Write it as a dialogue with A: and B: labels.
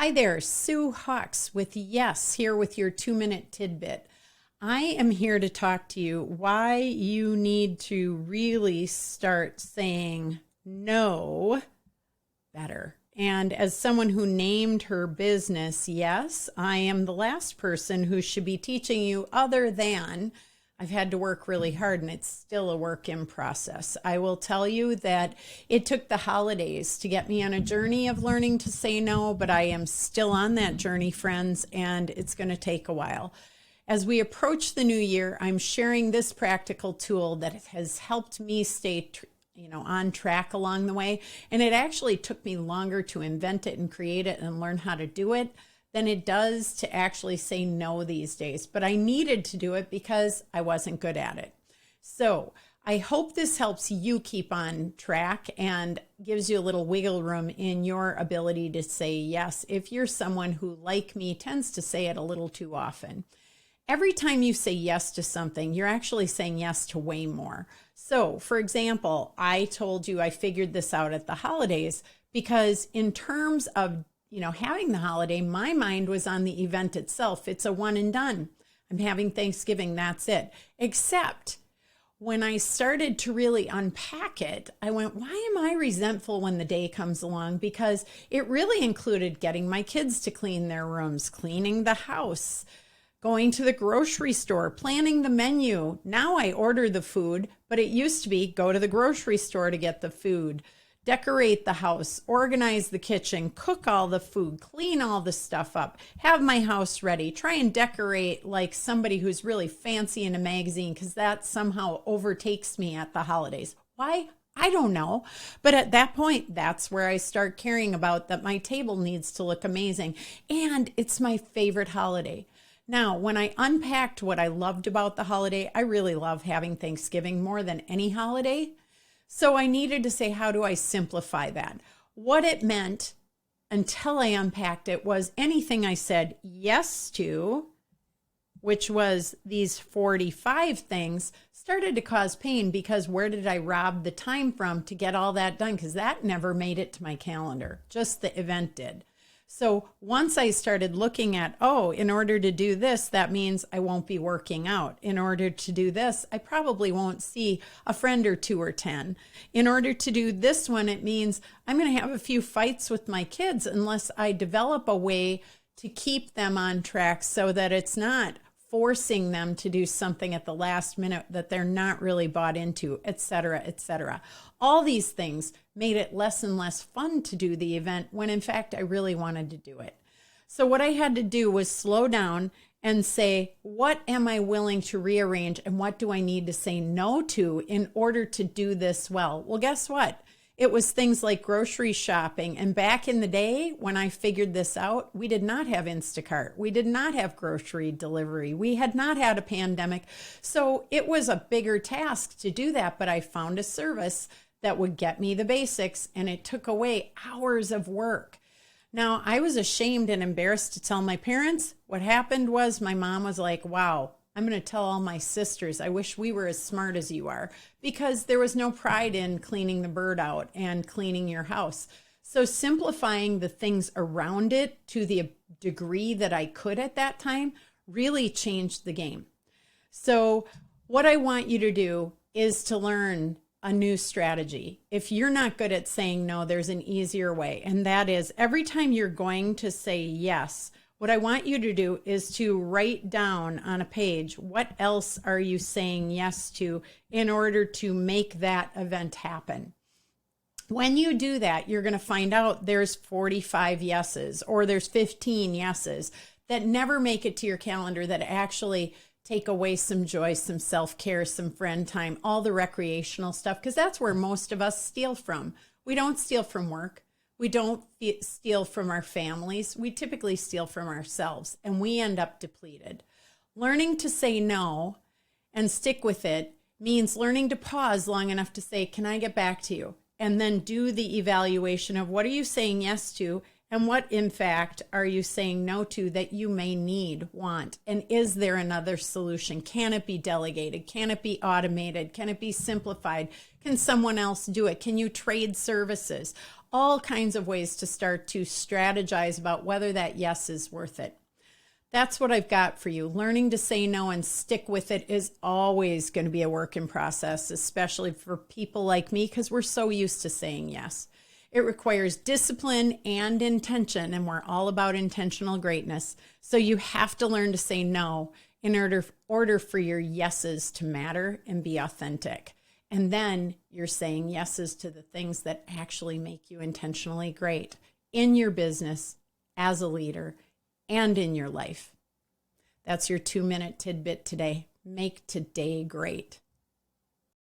A: Hi there, Sue Hawks with Yes, here with your 2-minute tidbit. I am here to talk to you why you need to really start saying no better. And as someone who named her business, yes, I am the last person who should be teaching you other than I've had to work really hard and it's still a work in process. I will tell you that it took the holidays to get me on a journey of learning to say no, but I am still on that journey, friends, and it's going to take a while. As we approach the new year, I'm sharing this practical tool that has helped me stay on track along the way. And it actually took me longer to invent it and create it and learn how to do it than it does to actually say no these days. But I needed to do it because I wasn't good at it. So I hope this helps you keep on track and gives you a little wiggle room in your ability to say yes if you're someone who, like me, tends to say it a little too often. Every time you say yes to something, you're actually saying yes to way more. So, for example, I told you I figured this out at the holidays because in terms of having the holiday, my mind was on the event itself. It's a one and done. I'm having Thanksgiving, that's it. Except when I started to really unpack it, I went, why am I resentful when the day comes along? Because it really included getting my kids to clean their rooms, cleaning the house, going to the grocery store, planning the menu. Now I order the food, but it used to be go to the grocery store to get the food. Decorate the house, organize the kitchen, cook all the food, clean all the stuff up, have my house ready, try and decorate like somebody who's really fancy in a magazine because that somehow overtakes me at the holidays. Why? I don't know. But at that point, that's where I start caring about that my table needs to look amazing. And it's my favorite holiday. Now, when I unpacked what I loved about the holiday, I really love having Thanksgiving more than any holiday. So I needed to say, how do I simplify that? What it meant until I unpacked it was anything I said yes to, which was these 45 things, started to cause pain because where did I rob the time from to get all that done? Because that never made it to my calendar, just the event did. So once I started looking at, in order to do this, that means I won't be working out. In order to do this, I probably won't see a friend or 2 or 10. In order to do this one, it means I'm going to have a few fights with my kids unless I develop a way to keep them on track so that it's not forcing them to do something at the last minute that they're not really bought into, et cetera, et cetera. All these things made it less and less fun to do the event when in fact I really wanted to do it. So what I had to do was slow down and say, what am I willing to rearrange and what do I need to say no to in order to do this well? Well, guess what? It was things like grocery shopping. And back in the day when I figured this out, we did not have Instacart. We did not have grocery delivery. We had not had a pandemic. So it was a bigger task to do that. But I found a service that would get me the basics and it took away hours of work. Now, I was ashamed and embarrassed to tell my parents. What happened was my mom was like, wow, I'm going to tell all my sisters, I wish we were as smart as you are, because there was no pride in cleaning the bird out and cleaning your house. So simplifying the things around it to the degree that I could at that time really changed the game. So what I want you to do is to learn a new strategy. If you're not good at saying no, there's an easier way. And that is every time you're going to say yes, what I want you to do is to write down on a page, what else are you saying yes to in order to make that event happen? When you do that, you're going to find out there's 45 yeses or there's 15 yeses that never make it to your calendar that actually take away some joy, some self-care, some friend time, all the recreational stuff, because that's where most of us steal from. We don't steal from work. We don't steal from our families. We typically steal from ourselves, and we end up depleted. Learning to say no and stick with it means learning to pause long enough to say, can I get back to you? And then do the evaluation of what are you saying yes to and what, in fact, are you saying no to that you may need, want? And is there another solution? Can it be delegated? Can it be automated? Can it be simplified? Can someone else do it? Can you trade services? all kinds of ways to start to strategize about whether that yes is worth it. That's what I've got for you. Learning to say no and stick with it is always going to be a work in process, especially for people like me, because we're so used to saying yes. It requires discipline and intention, and we're all about intentional greatness. So you have to learn to say no in order for your yeses to matter and be authentic. And then you're saying yeses to the things that actually make you intentionally great in your business, as a leader, and in your life. That's your 2-minute tidbit today. Make today great.